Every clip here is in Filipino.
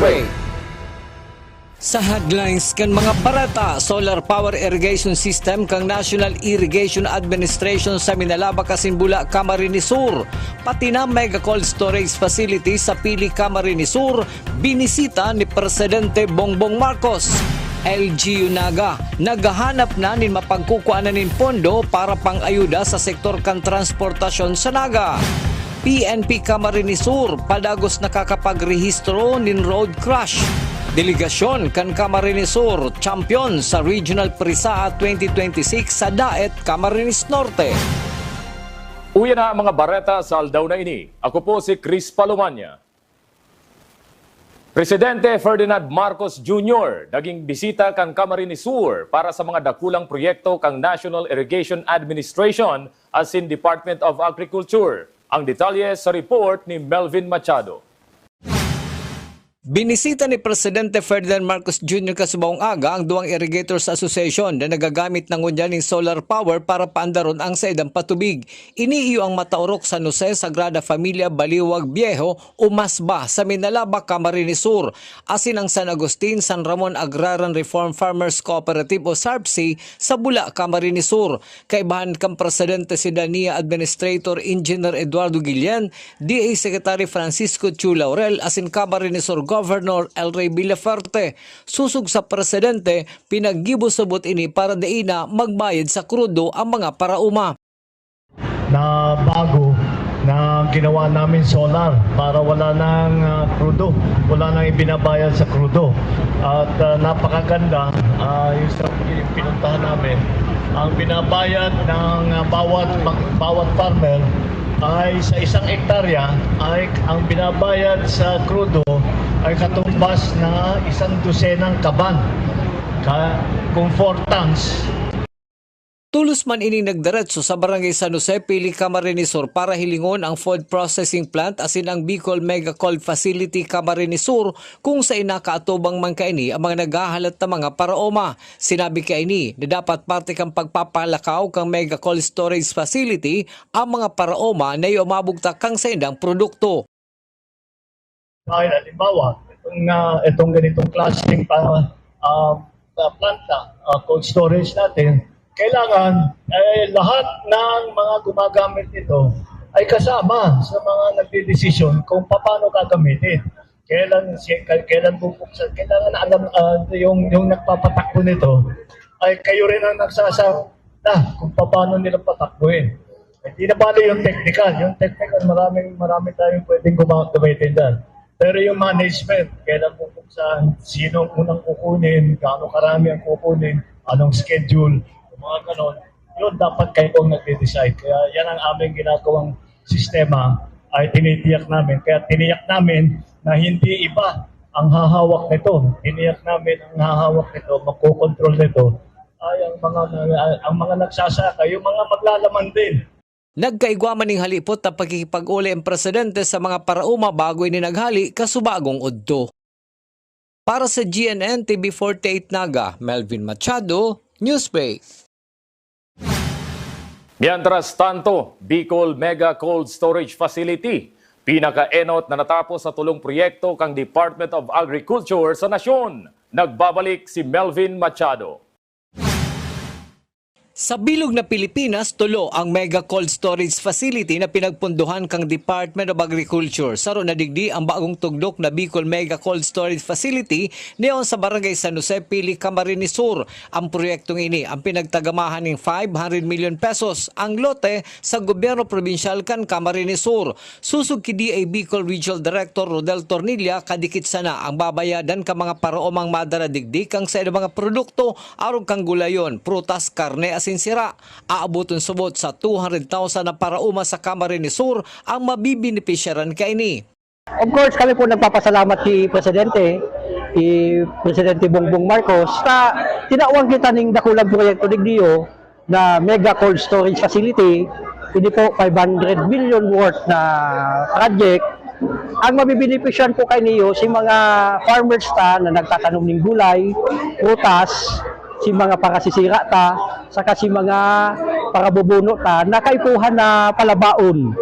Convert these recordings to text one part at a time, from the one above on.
Newsway. Sa headlines kan mga barata, solar power irrigation system kang National Irrigation Administration sa Minalaba, Kasinbula, Camarines Sur. Pati na mega cold storage facility sa Pili, Camarines Sur, binisita ni Presidente Bongbong Marcos. LGU Naga, naghahanap na nin mapagkukuanan nin pondo para pang-ayuda sa sektor kan transportasyon sa Naga. PNP Camarines Sur, padagos nakakapagrehistro nin road crash. Delegasyon kan Camarines Sur, champion sa Regional Prisaa 2026 sa Daet, Camarines Norte. Uya na ang mga bareta sa aldaw na ini. Ako po si Chris Palomanya. Presidente Ferdinand Marcos Jr. naging bisita kang Camarines Sur para sa mga dakulang proyekto kang National Irrigation Administration as in Department of Agriculture. Ang detalye sa report ni Melvin Machado. Binisita ni Presidente Ferdinand Marcos Jr. kasubawang aga ang duwang Irrigators Association na nagagamit ng unyaning solar power para paandaron ang saidang patubig. Iniiyo ang mataurok San Jose Sagrada Familia Baliwag Viejo o Masba sa Minalaba, Camarines Sur. Asin ang San Agustin San Ramon Agrarian Reform Farmers Cooperative o SARPC sa Bula, Camarines Sur. Kaibahan kang Presidente si Dania Administrator Engineer Eduardo Guillen, DA Secretary Francisco Chu Laurel, asin Camarines Sur Governor El Rey Villaferte. Susug sa Presidente, pinaggibusabot ini para daina magbayad sa krudo ang mga parauma. Na bago na ginawa namin solar para wala nang krudo, wala nang ibinabayad sa krudo. At napakaganda yung sa pinuntahan namin. Ang binabayad ng bawat farmer ay sa 1 hektarya ay ang binabayad sa krudo ay katumbas na 1 dosenang kaban kung 4 tons. Tulos man ining nagdiretso sa Barangay San Jose, Pili, Camarines Sur para hilingon ang food processing plant asin ang Bicol Mega Cold Facility Camarines Sur kung sa inakaatubang man kaini ang mga naghahalat na mga paraoma. Sinabi kaini na dapat parte kang pagpapalakaw kang Mega Cold Storage Facility ang mga paraoma na umabugta kang sa indang produkto. Ay, halimbawa, itong ganitong klaseng planta, cold storage natin, kailangan lahat ng mga gumagamit nito ay kasama sa mga nagdedesisyon kung paano gagamitin. Kailan bubuksan, kailangan alam yung nagpapatakbo nito ay kayo rin ang nagsasang kung paano nila patakbuhin. Hindi na bali yung technical. Yung technical, marami tayong pwedeng gamitin dyan. Pero yung management, kailan bubuksan, sino unang kukunin, gaano karami ang kukunin, anong schedule, mga ganon, yun dapat kayo ang nagde-decide. Kaya yan ang aming ginagawang sistema ay tinitiyak namin. Kaya tiniyak namin na hindi iba ang hahawak nito. Tiniyak namin ang hahawak nito, magkocontrol nito ay ang mga nagsasaka, yung mga maglalaman din. Nagkaigwa man ning halipot na pagkikipag-uli ang Presidente sa mga parauma bago ini naghali kasubagong udto. Para sa GNN TV 48 Naga, Melvin Machado, Newsway. Mientras tanto, Bicol Mega Cold Storage Facility, pinaka-enot na natapos sa tulong proyekto kang Department of Agriculture sa nasyon. Nagbabalik si Melvin Machado. Sa bilog na Pilipinas, tulo ang Mega Cold Storage Facility na pinagpunduhan kang Department of Agriculture. Saro na digdi ang bagong tugdok na Bicol Mega Cold Storage Facility neon sa Barangay San Jose, Pili, Camarines Sur. Ang proyektong ini ang pinagtagamahan ng 500 million pesos ang lote sa Gobyerno Probinsyal kan Camarines Sur. Susug ki DA Bicol Regional Director Rodel Tornilla, kadikit sana ang babayadan ka mga paraomang madara digdi kang sa mga produkto aron kang gulayon, prutas, karne, asin sira. Aabuton subot sa 200,000 na parauma sa Camarines Sur ang mabibinipesyaran kaini. Of course, kami po nagpapasalamat si Presidente Bongbong Marcos na tinawag kita ng dakulang proyekto digdiyo na Mega Cold Storage Facility. Hindi po 500 million worth na project. Ang mabibinipesyaran po kayo niyo si mga farmers na nagtatanom ng gulay, prutas, si mga parasisira ta, saka si mga parabubuno ta, nakaipuhan na palabaon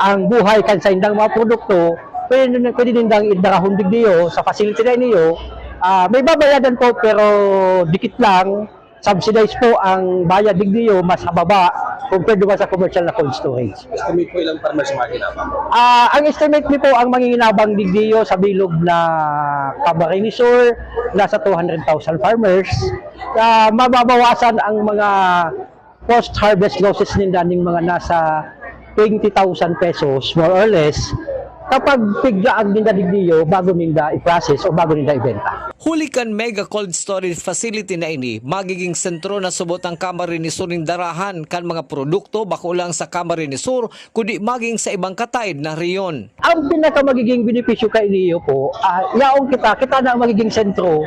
ang buhay kan sa indang mga produkto pwede nindang idarahon digdiyo sa facility na niyo. May babayadan po pero dikit lang. Subsidize po ang bayad digdiyo mas mababa compared doon sa commercial na cold storage. Estimate po ilang farmers makinabang? Ang estimate niyo po ang manginginabang digdiyo sa bilog na Camarines Sur, nasa 200,000 farmers. Mababawasan ang mga post-harvest losses nila ng mga nasa 20,000 pesos more or less kapag biglaan nila digdiyo bago nila i-process o bago nila ibenta. Hulikan mega cold storage facility na ini, magiging sentro na subot ang Camarines Sur ning darahan kan mga produkto bako lang sa Camarines Sur kundi maging sa ibang kataid na reyon. Ang pinaka magiging benepisyo kay niyo po, yaong kita na ang magiging sentro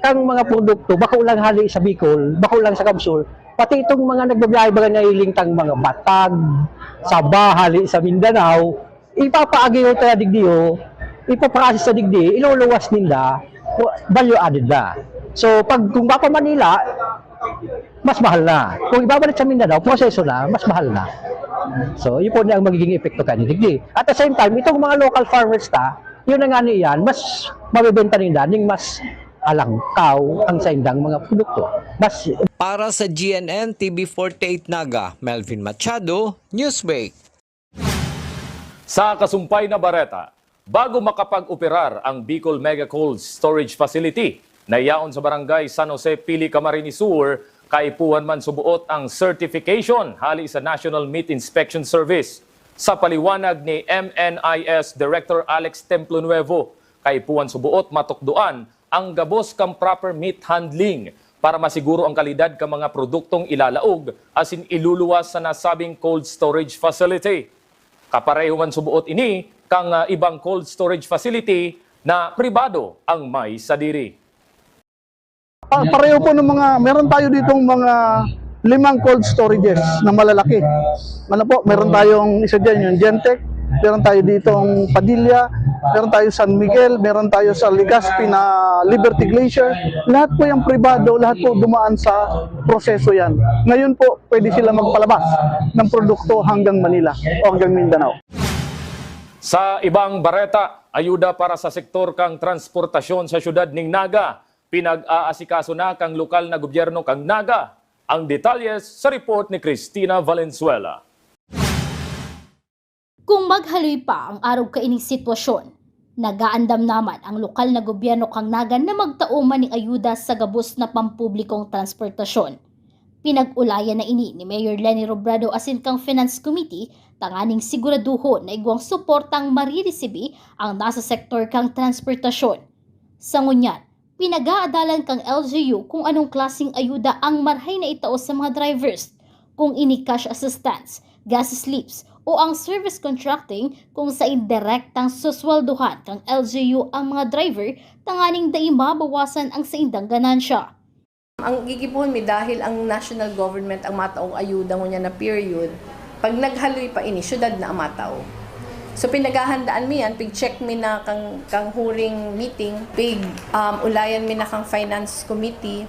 kang mga produkto bako lang hali sa Bicol, bako lang sa Camsur, pati itong mga nagbabiyahe ba na ilingtang mga Batag, Sabah, hali sa Mindanao, ipapaagyo tayo digdiyo, ipaprocess sa digdi, iluluwas nila, value added na. So, kung bapa Manila, mas mahal na. Kung ibabalik sa Mindanao, proseso na, mas mahal na. So, yun po na ang magiging epekto kanil digdi. At the same time, itong mga local farmers yun na nga niyan, mas mabibenta nila, ning mas alangkaw ang sa indang mga produkto. Para sa GNN TV48 Naga, Melvin Machado, Newsbreak. Sa kasumpay na Bareta, bago makapag-operar ang Bicol Mega Cold Storage Facility na iyaon sa barangay San Jose, Pili, Camarines Sur, kaipuhan man subuot ang certification hali sa National Meat Inspection Service. Sa paliwanag ni MNIS Director Alex Templonuevo, kaipuhan subuot matukduan ang gabos kang proper meat handling para masiguro ang kalidad ka mga produktong ilalaog asin iluluwas sa nasabing cold storage facility. Kapareho man subuot ini kang ibang cold storage facility na pribado ang may sadiri. Pareho po ng meron tayo ditong mga 5 cold storages na malalaki. Ano po, meron tayong isa dyan, yung Gentech, meron tayo ditong Padilla, meron tayo San Miguel, meron tayo sa Legazpi na Liberty Glacier. Lahat po yung pribado, lahat po dumaan sa proseso yan. Ngayon po, pwede sila magpalabas ng produkto hanggang Manila o hanggang Mindanao. Sa ibang Bareta, ayuda para sa sektor kang transportasyon sa syudad ning Naga. Pinag-aasikaso na kang lokal na gobyerno kang Naga. Ang detalyes sa report ni Cristina Valenzuela. Kung maghaloy pa ang araw kaining sitwasyon, nagaandam naman ang lokal na gobyerno kang Naga na magtauman ng ayuda sa gabos na pampublikong transportasyon. Pinag-ulayan na ini ni Mayor Leni Robredo asin kang Finance Committee tanganing siguraduhon na igwang suportang mariresibi ang nasa sektor kang transportasyon. Sa ngunyan, pinag-aadalan kang LGU kung anong klaseng ayuda ang marhay na itao sa mga drivers, kung ini cash assistance, gas slips, o ang service contracting kung sa indirektang susweldohan kang LGU ang mga driver tanganing dai mabawasan ang sa indang ganansya. Ang gigibuhon mi dahil ang national government ang mataong ayuda mo niya na period, pag naghaloy pa ini, syudad na ang matao. So pinaghahandaan mi yan, pig-check mi na kang huring meeting, ulayan mi na kang finance committee,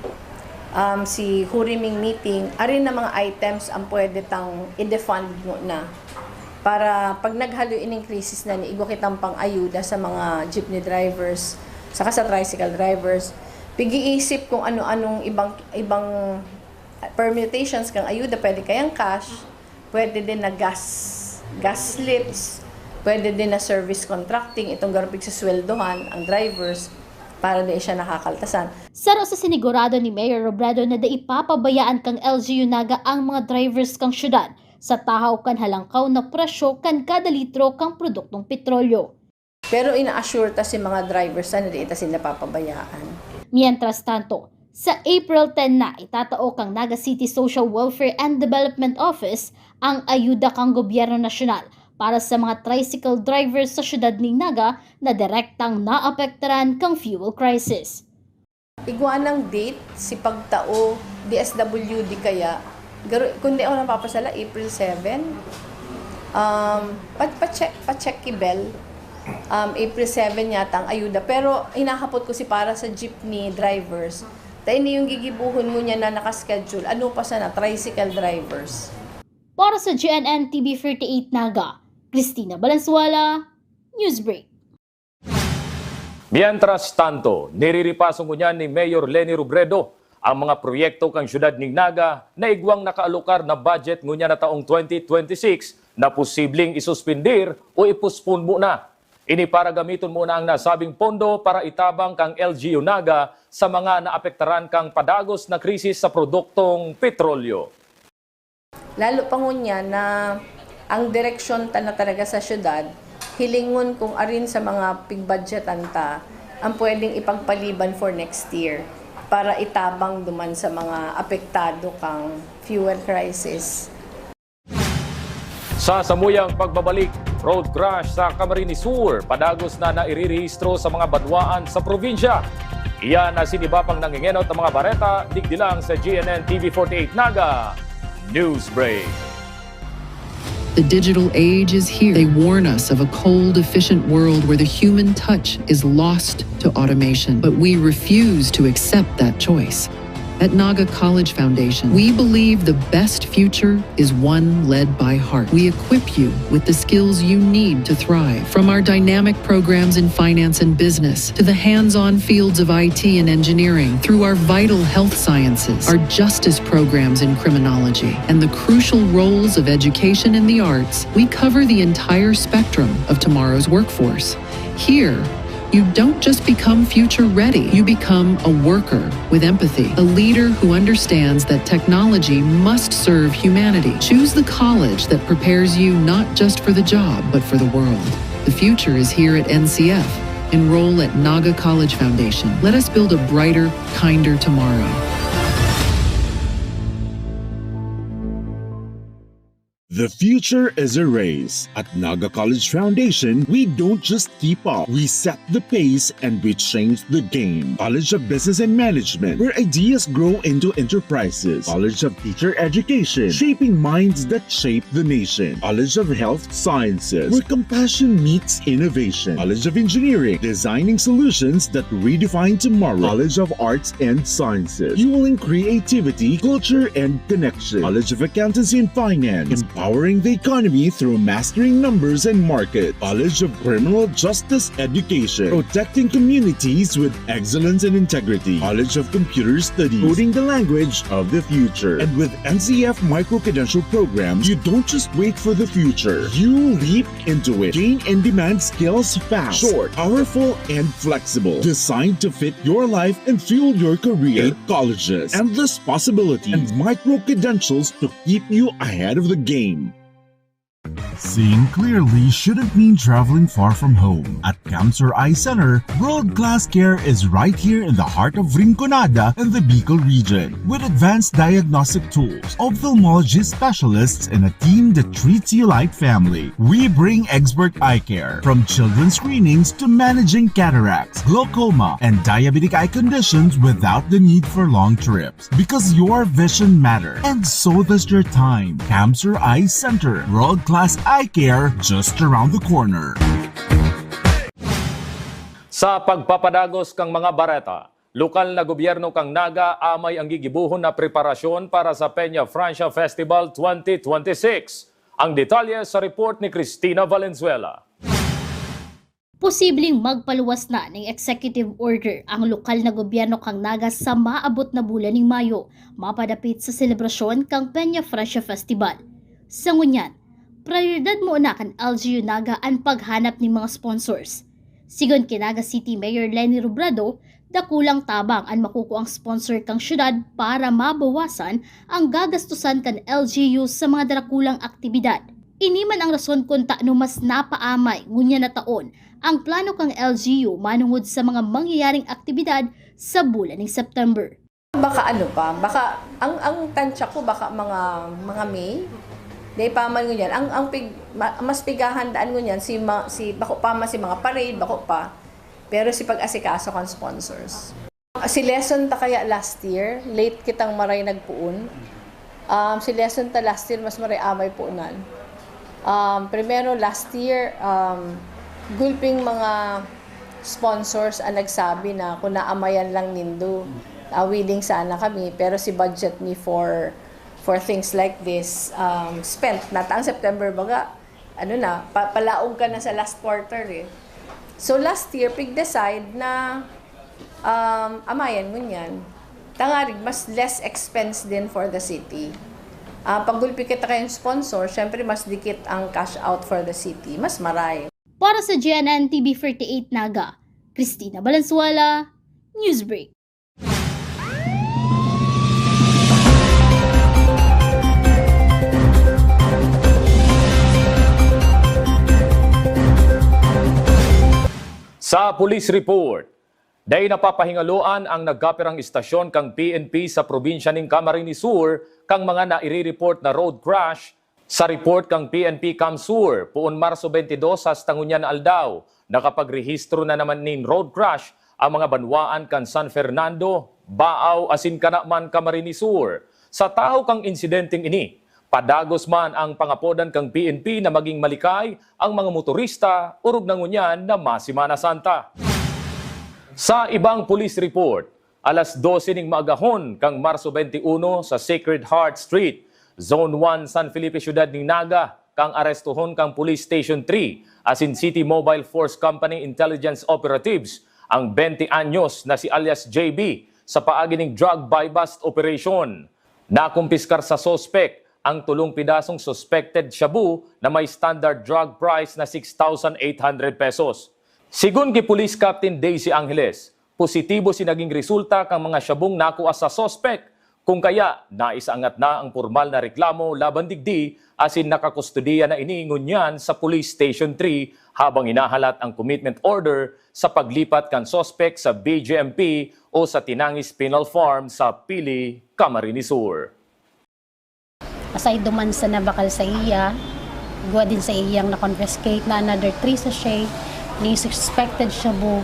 si huriming meeting, arin na mga items ang pwede tang i-defund mo na. Para pag naghalo ining crisis na ni, igwa kitang pang ayuda sa mga jeepney drivers, saka sa tricycle drivers, pag-iisip kung ano-anong ibang permutations kang ayuda, pwede kayang cash, pwede din na gas slips, pwede din na service contracting, itong garapig sa sweldohan, ang drivers, para din siya nakakaltasan. Saro sa sinigurado ni Mayor Robredo na da ipapabayaan kang LGU Naga ang mga drivers kang syudad sa tahaw kan halangkaw na presyo kan kada litro kang produktong petrolyo. Pero ina-assure ta si mga drivers na di ita sila papabayaan. Mientras tanto, sa April 10 na itatao kang Naga City Social Welfare and Development Office ang ayuda kang gobyerno nasyonal para sa mga tricycle drivers sa syudad ning Naga na direktang naapektaran kang fuel crisis. Igwa ng date si pagtao DSWD kaya kundi ako napapasala April 7. Pa-check kibel. April 7 yata ang ayuda. Pero hinahapot ko si para sa jeepney drivers. Tayo yung gigibuhon mo niya na nakaschedule. Ano pa sana? Tricycle drivers. Para sa GNN TV48 Naga, Cristina Valenzuela, Newsbreak. Mientras tanto, niriripaso ngunyan ni Mayor Leni Robredo ang mga proyekto kang syudad ng Naga na igwang nakaalokar na budget ngunya na taong 2026 na posibleng isuspindir o ipuspon muna. Ini para gamiton muna ang nasabing pondo para itabang kang LGU Naga sa mga naapektaran kang padagos na krisis sa produktong petrolyo. Lalo pa ngunya na ang direksyon na talaga sa syudad, hilingon kung arin sa mga pig-budgetan ta ang pwedeng ipagpaliban for next year para itabang duman sa mga apektado kang fuel crisis. Sa samuyang pagbabalik, road crash sa Camarines Sur, padagos na nairirehistro sa mga badwaan sa probinsya. Iyan na sinibapang nangingenot ang mga bareta, digdilang sa GNN TV48 Naga News Break. The digital age is here. They warn us of a cold, efficient world where the human touch is lost to automation. But we refuse to accept that choice. At Naga College Foundation, we believe the best future is one led by heart. We equip you with the skills you need to thrive. From our dynamic programs in finance and business to the hands-on fields of IT and engineering, through our vital health sciences, our justice programs in criminology, and the crucial roles of education in the arts, we cover the entire spectrum of tomorrow's workforce. Here, you don't just become future ready, you become a worker with empathy, a leader who understands that technology must serve humanity. Choose the college that prepares you not just for the job, but for the world. The future is here at NCF. Enroll at Naga College Foundation. Let us build a brighter, kinder tomorrow. The future is a race. At Naga College Foundation, we don't just keep up. We set the pace and we change the game. College of Business and Management, where ideas grow into enterprises. College of Teacher Education, shaping minds that shape the nation. College of Health Sciences, where compassion meets innovation. College of Engineering, designing solutions that redefine tomorrow. College of Arts and Sciences, fueling creativity, culture, and connection. College of Accountancy and Finance, empowering the economy through mastering numbers and market. College of Criminal Justice Education, protecting communities with excellence and integrity. College of Computer Studies, coding the language of the future. And with NCF micro-credential programs, you don't just wait for the future. You leap into it. Gain and demand skills fast, short, powerful, and flexible. Designed to fit your life and fuel your career. 8 colleges, endless possibilities, and micro-credentials to keep you ahead of the game. Seeing clearly shouldn't mean traveling far from home. At Camsur Eye Center, world-class care is right here in the heart of Rinconada and the Bicol region. With advanced diagnostic tools, ophthalmology specialists, and a team that treats you like family, we bring expert eye care. From children's screenings to managing cataracts, glaucoma, and diabetic eye conditions without the need for long trips. Because your vision matters, and so does your time. Camsur Eye Center, world-class eye care just around the corner. Sa pagpapadagos kang mga bareta, lokal na gobyerno kang Naga amay ang gigibuhon na preparasyon para sa Peña Francia Festival 2026. Ang detalye sa report ni Cristina Valenzuela. Posibleng magpaluwas na ng executive order ang lokal na gobyerno kang Naga sa maabot na bulan ng Mayo, mapadapit sa selebrasyon kang Peña Francia Festival. Sa ngunyan, prioridad mo na kan LGU Naga ang paghanap ng mga sponsors. Sigon kay Naga City Mayor Leni Robredo, dakulang tabang ang makukuang sponsor kang syudad para mabawasan ang gagastusan kan LGU sa mga darakulang aktibidad. Iniman ang rason kung taano mas napaamay ngunya na taon ang plano kang LGU manungod sa mga mangyayaring aktibidad sa bulan ng September. Baka ano pa, baka ang tansya ko baka mga May. Dahil paman ko yan, mas pigahandaan ko yan, bako pa si mga parade, bako pa. Pero si pag-asikaso kan sponsors. Si lesson ta kaya last year, late kitang maray nagpuun. Si lesson ta last year, mas maray amay puunan. Primero last year, gulping mga sponsors ang nagsabi na kung naamayan lang nindo, willing sana kami, pero si budget ni for things like this spent nata ang September baga palaog ka na sa last quarter eh. So last year, pig-decide na amayan mo yan. Tangarig, mas less expense din for the city. Pag gulpi kita kayong sponsor, syempre mas dikit ang cash out for the city. Mas maray. Para sa GNN TV 48 Naga, Cristina Valenzuela, Newsbreak. Sa police report, dahil napapahingaloan ang nagkapirang istasyon kang PNP sa probinsya ng Camarines Sur kang mga nairi-report na road crash. Sa report kang PNP Camsur, puon Marso 22 sa Stangunyan Aldao, nakapagrehistro na naman nin road crash ang mga banwaan kan San Fernando, Baaw, asin Kanaman, Camarines Sur. Sa tao kang insidenteng ini, padagos man ang pangapodan kang PNP na maging malikay ang mga motorista urog na ngunyan na Masimana Santa. Sa ibang police report, alas 12 ning maagahon kang Marso 21 sa Sacred Heart Street, Zone 1, San Felipe, Ciudad ng Naga, kang arestuhon kang Police Station 3 asin City Mobile Force Company Intelligence Operatives ang 20 anyos na si alias JB sa paagi ng drug buy-bust operation. Nakumpiskar sa sospek ang tulong pidasong suspected shabu na may standard drug price na 6,800 pesos. Sigun kay Police Captain Daisy Angeles, positibo sinaging resulta kang mga shabong nakuha sa sospek, kung kaya naisangat na ang formal na reklamo laban digdi asin nakakustudiya na iniingon yan sa Police Station 3 habang inahalat ang commitment order sa paglipat kan sospek sa BGMP o sa Tinangis Penal Farm sa Pili, Camarines Sur. Aside duman sa nabakal sa iya, gawa din sa iyang na-confiscate na another 3 sachet ni suspected shabu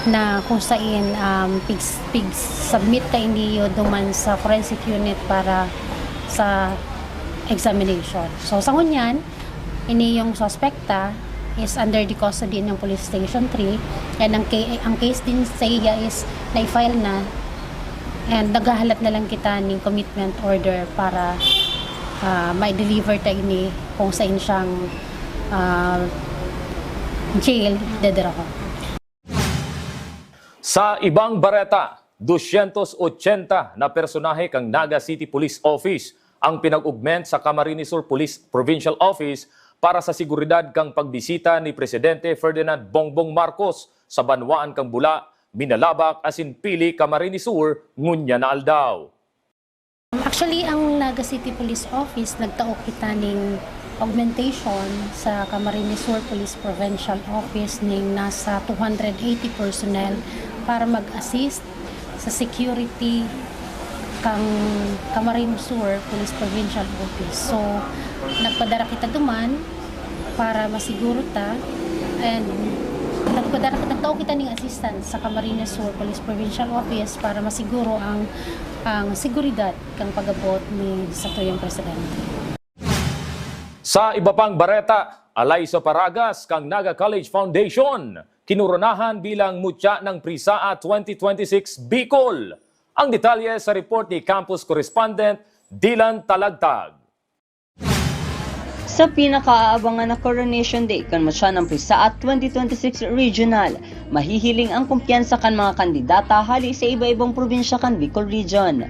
na kung saan submit kay niyo duman sa forensic unit para sa examination. So sa ngunyan, ini yung suspekta is under the custody ng Police Station 3 and ang case din sa iya is na-file na and naghahalat na lang kita ng commitment order para may deliver tayo ni kung saan siyang jail dederaho. Sa ibang bareta, 280 na personahe kang Naga City Police Office ang pinag-ugment sa Camarines Sur Police Provincial Office para sa seguridad kang pagbisita ni Presidente Ferdinand Bongbong Marcos sa banwaan kang Bula, Minalabak, asin Pili, Camarines Sur, ngunya na Aldao. Actually, ang Naga City Police Office nagtaok kita ng augmentation sa Camarines Sur Police Provincial Office ng nasa 280 personnel para mag-assist sa security kang Camarines Sur Police Provincial Office. So, nagpadara kita duman para masiguro ta and nagtao kita ng assistance sa Camarines Sur Police Provincial Office para masiguro ang seguridad kang pagabot ni Satuyang Presidente. Sa iba pang bareta, alay sa Paragas kang Naga College Foundation, kinuronahan bilang mutya ng Prisaa 2026 Bicol. Ang detalye sa report ni Campus Correspondent Dylan Talagtag. Sa pinakaabangan na Coronation Day kan mutya ng Prisaa 2026 Regional, mahihiling ang kumpiyansa kan mga kandidata hali sa iba-ibang probinsya kan Bicol Region.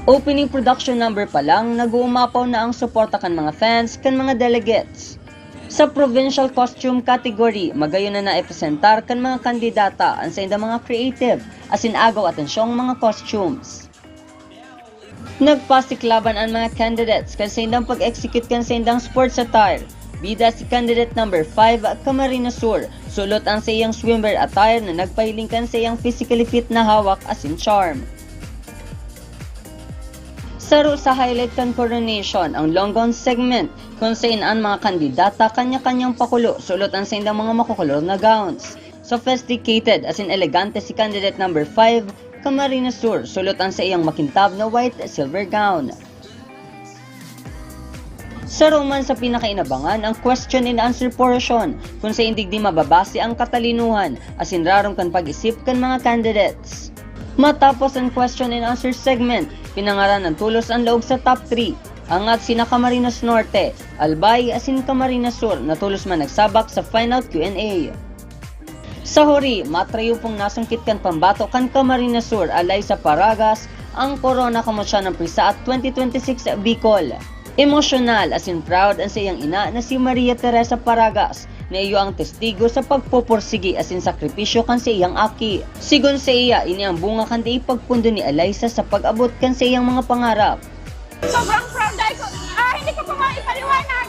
Opening production number pa lang, nag-uumapaw na ang suporta kan mga fans kan mga delegates. Sa provincial costume category, magayon na naipresentar kan mga kandidata ang sa mga creative, asin agaw atensyong mga costumes. Nagpasiklaban ang mga candidates kan sa indang pag-execute kan sa indang sports attire. Bida si candidate number 5, Camarines Sur, sulot ang sa iyang swimwear attire na nagpahiling kan sa iyang physically fit na hawak asin charm. Saro sa highlight kan coronation ang long gown segment kung saan ang mga kandidata kanya-kanyang pakulo sulot ang sa indang mga makukulor na gowns. Sophisticated as in elegante si candidate number 5, Camarines Sur, sulot ang sa iyang makintab na white silver gown. Saro man sa pinakainabangan ang question and answer portion kung sa indig di mababase ang katalinuhan as in rarong kan pag-isip kan mga candidates. Matapos ang question and answer segment, pinangaran ng tulos ang loob sa top 3. Angat sina Camarines Norte, Albay asin Camarines Sur na tulos man nagsabak sa final Q&A. Sa huri, matrayo pong nasungkit kan pambato kan Camarines Sur alay sa Paragas ang corona kamot siya ng prisa at 2026 Bicol. Emosyonal asin proud ang sa iyang ina na si Maria Teresa Paragas na iyo ang testigo sa pagpupursigi asin sakripisyo kan sa iyang aki. Sigon sa iya, ini ang bunga kan di pagpundo ni Alaysa sa pag-abot kan sa iyang mga pangarap. Sobrang proud dahil ko, hindi ko pa maipaliwanag.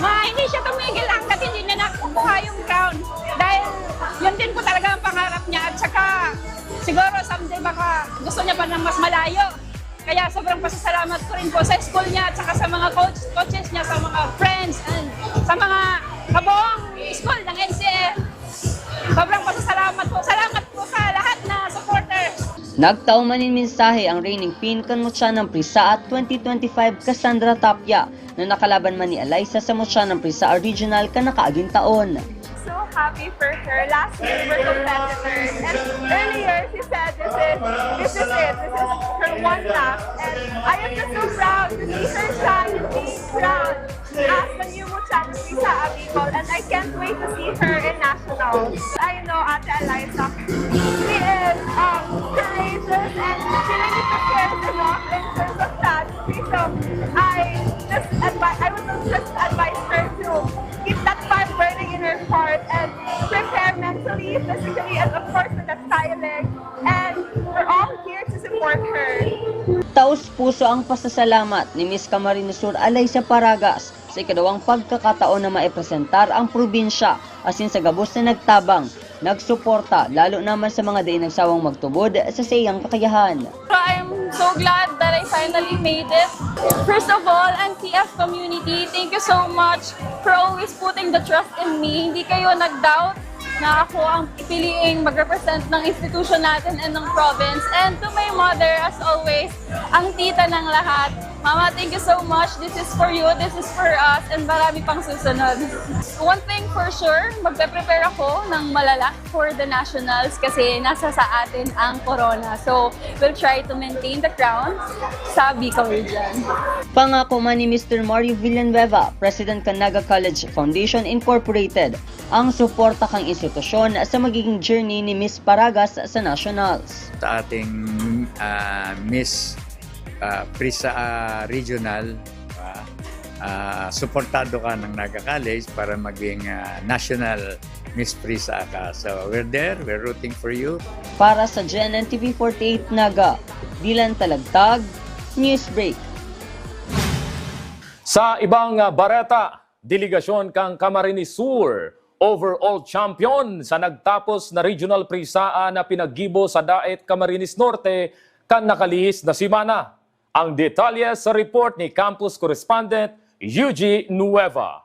Hindi siya tumigil hanggat hindi na nakukuha yung crown. Dahil yun din po talaga ang pangarap niya. At saka siguro someday baka gusto niya pa ng mas malayo. Kaya sobrang pasasalamat ko rin po sa school niya at saka sa mga coaches niya, sa mga friends, and sa mga kabuong school ng NCF. Sobrang pasasalamat po. Salamat po sa lahat na supporters. Nagtaumanin mensahe ang reigning queen kan mutya ng Prisa at 2025 Cassandra Tapia na nakalaban man ni Alaysa sa mutya ng Prisa Regional kan nakaaging taon. So happy for her. Last year we were competitors, and earlier she said this is her one lap, and I am just so proud to see her shine and being proud as the new Muchang Prisa Bicol, and I can't wait to see her in nationals. I know Ate Alaysa, she is courageous and she really prepares enough in terms of strategy. So I would just advise her to keep that fire burning in her heart and prepare mentally, physically, and of course with the styling. And we're all here to support her. Taos puso ang pasasalamat ni Miss Camarines Sur Alaysa Paragas sa ikadawang pagkakataon na maipresentar ang probinsya asin sa gabos na nagtabang, nagsuporta lalo naman sa mga di nagsawang magtubod sa siyang kakayahan. I'm so glad that I finally made it. First of all, NCF community, thank you so much for always putting the trust in me. Hindi kayo nag-doubt na ako ang pipiliing mag-represent ng institution natin and ng province. And to my mother, as always, ang tita ng lahat. Mama, thank you so much. This is for you, this is for us, and marami pang susunod. One thing for sure, magpe-prepare ako ng malala for the nationals kasi nasa sa atin ang corona. So, we'll try to maintain the crown sa Bicol region. Pangako man ni Mr. Mario Villanueva, President kan Naga College Foundation Incorporated, ang suporta kang institusyon sa magiging journey ni Miss Paragas sa nationals. Sa ating Miss Prisa Regional, suportado ka ng Naga College para maging national Miss Prisa ka. So we're there, we're rooting for you. Para sa GNN TV 48 Naga, Dilan Talagtag, Newsbreak. Sa ibang bareta, delegasyon kang Camarines Sur, overall champion sa nagtapos na regional prisaan na pinaggibo sa Daet Camarines Norte kan nakalihis na simana. Ang detalye sa report ni Campus Correspondent Yuji Nueva.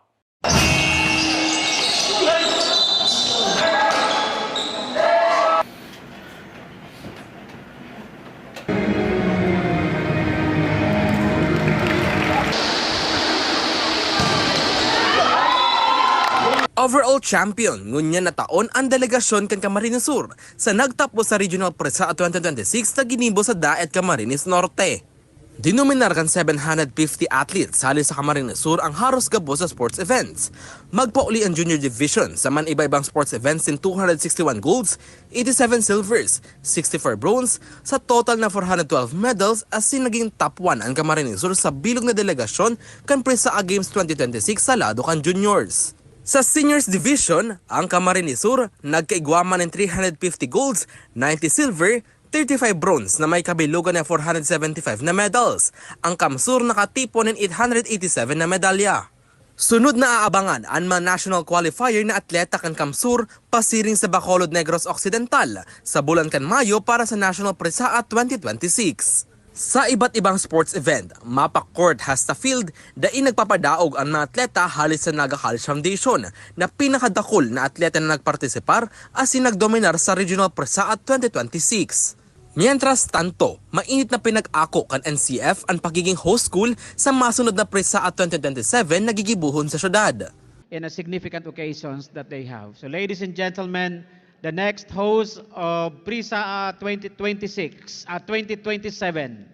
Overall champion ngunya na taon ang delegasyon kan Camarines Sur sa nagtapos sa Regional Prisa 2026 na ginibo sa Daet Camarines Norte. Dinominar kan 750 athletes sali sa Camarines Sur ang haros gabo sa sports events. Magpauli ang junior division sa man iba-ibang sports events in 261 golds, 87 silvers, 64 bronze, sa total na 412 medals asin naging top 1 ang Camarines Sur sa bilog na delegasyon kan Prisa Games 2026 sa lado kan juniors. Sa seniors division, ang Camarines Sur nagkaigwaman ng 350 golds, 90 silver, 35 bronze na may kabilugan na 475 na medals. Ang Camsur nakatipon ng 887 na medalya. Sunod na aabangan ang mga national qualifier na atleta kan Camsur pasiring sa Bacolod Negros Occidental sa bulan kan Mayo para sa National Prisa 2026. Sa iba't ibang sports event, mapa-court hasta field, daing nagpapadaog ang mga atleta halis sa Naga College Foundation na pinakadakol na atleta na nagpartisipar asin nagdominar sa Regional Prisa 2026. Mientras tanto, mainit na pinag-ako kan NCF ang pagiging host school sa masunod na Prisa 2027 na gigibuhon sa syudad. In a significant occasions that they have. So ladies and gentlemen, the next host of Prisa 2026 2027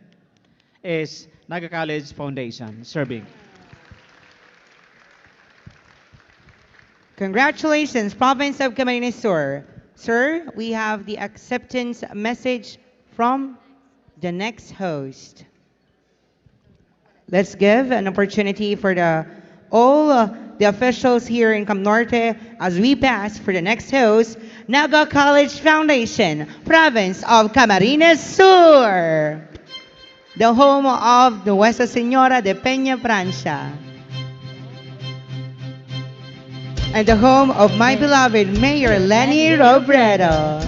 is Naga College Foundation, serving. Congratulations, Province of Camarines Sur. Sir, we have the acceptance message from the next host. Let's give an opportunity for all the officials here in Cam Norte as we pass for the next host, Naga College Foundation, Province of Camarines Sur, the home of Nuestra Señora de Peña Francia, and the home of my beloved Mayor Lenny Robredo.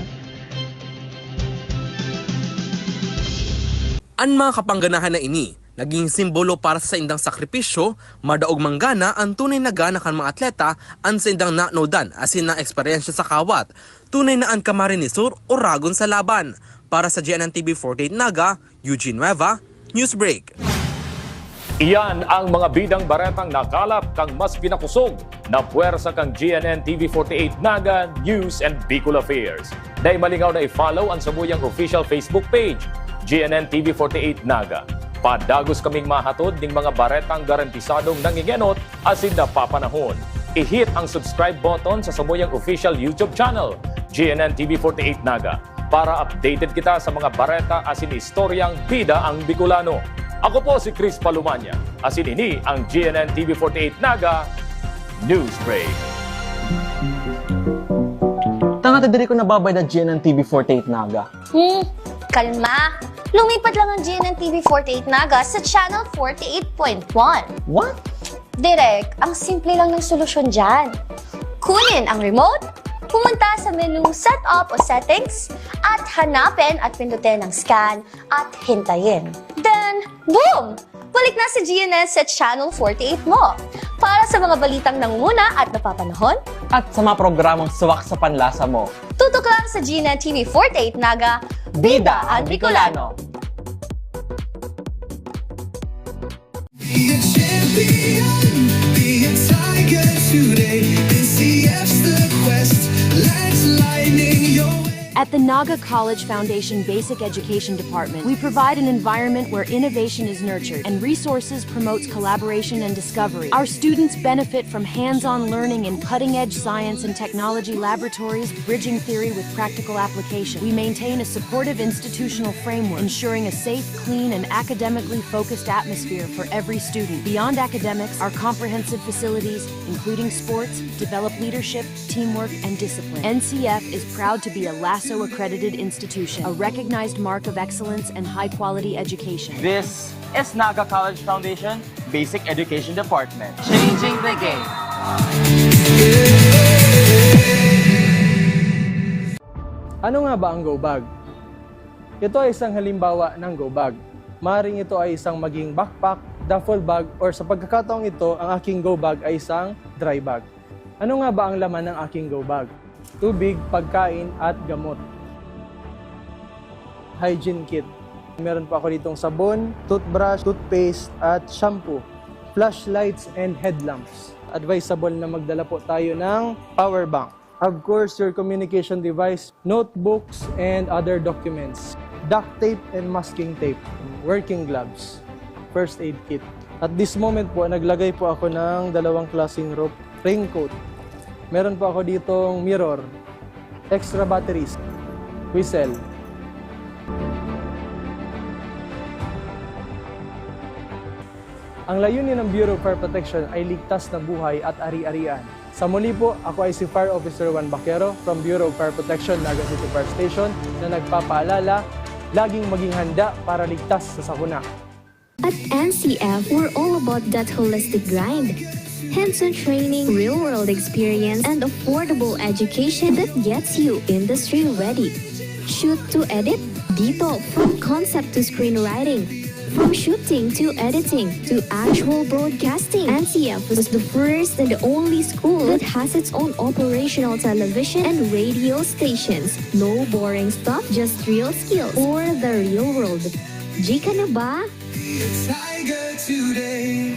Ang mga kapangganahan na ini, naging simbolo para sa indang sakripisyo, madaog manggana ang tunay na gana kan mga atleta ang sa indang naanodan asin na eksperyensya sa kawat, tunay na ang Camarines Sur o ragon sa laban. Para sa GNN TV 48 Naga, Eugene Nueva, Newsbreak. Iyan ang mga bidang baretang nakalap kang mas pinakusog na puwersa kang GNN TV 48 Naga News and Bicol Affairs. Dahil malingaw na i-follow ang sabuyang official Facebook page, GNN TV 48 Naga. Padagos kaming mahatod ng mga baretang garantisadong nangingenot asin na papanahon. I-hit ang subscribe button sa sabuyang official YouTube channel, GNN TV 48 Naga, para updated kita sa mga bareta asin istoryang bida ang Bicolano. Ako po si Chris Palumanya, asin ini ang GNN TV 48 Naga News Break. Tanga diri ko nababay ng GNN TV 48 Naga. Kalma! Lumipat lang ang GNN TV 48 Naga sa Channel 48.1. What? Direk, ang simple lang ng solusyon dyan. Kunin ang remote, pumunta sa menu Setup o Settings, at hanapin at pindutin ang scan at hintayin. Then, boom! Balik na si GNN sa Channel 48 mo. Para sa mga balitang nangunguna at napapanahon, At sa mga programang suwak sa panlasa mo. tutok lang sa GNN TV 48 Naga, Bida ang Bicolano. Be a champion, be a tiger today. NCF's the quest, let's lightning your way. At the Naga College Foundation Basic Education Department, we provide an environment where innovation is nurtured and resources promotes collaboration and discovery. Our students benefit from hands-on learning in cutting-edge science and technology laboratories, bridging theory with practical application. We maintain a supportive institutional framework, ensuring a safe, clean, and academically focused atmosphere for every student. Beyond academics, our comprehensive facilities, including sports, develop leadership, teamwork, and discipline. NCF is proud to be a LASO-accredited institution, a recognized mark of excellence and high-quality education. This is Naga College Foundation Basic Education Department. Changing the game. Ano nga ba ang go bag? Ito ay isang halimbawa ng go bag. Maring ito ay isang maging backpack, duffel bag, or sa pagkakataong ito, ang aking go bag ay isang dry bag. Ano nga ba ang laman ng aking go bag? Tubig, pagkain, at gamot. Hygiene kit. Meron pa ako ditong sabon, toothbrush, toothpaste, at shampoo. Flashlights and headlamps. Advisable na magdala po tayo ng power bank. Of course, your communication device, notebooks, and other documents. Duct tape and masking tape. Working gloves. First aid kit. At this moment po, naglagay po ako ng dalawang klaseng rope. Raincoat. Meron po ako ditong mirror, extra batteries, whistle. Ang layunin ng Bureau of Fire Protection ay ligtas na buhay at ari-arian. Sa muli po, ako ay si Fire Officer Juan Baquero from Bureau of Fire Protection, Naga City Fire Station, na nagpapaalala, laging maging handa para ligtas sa sakuna. At NCF, we're all about that holistic grind. Hands-on training, real-world experience, and affordable education that gets you industry-ready. Shoot to edit, dito from concept to screenwriting. From shooting to editing to actual broadcasting, NCF is the first and the only school that has its own operational television and radio stations. No boring stuff, just real skills or the real world. Jika na ba? Be a tiger today.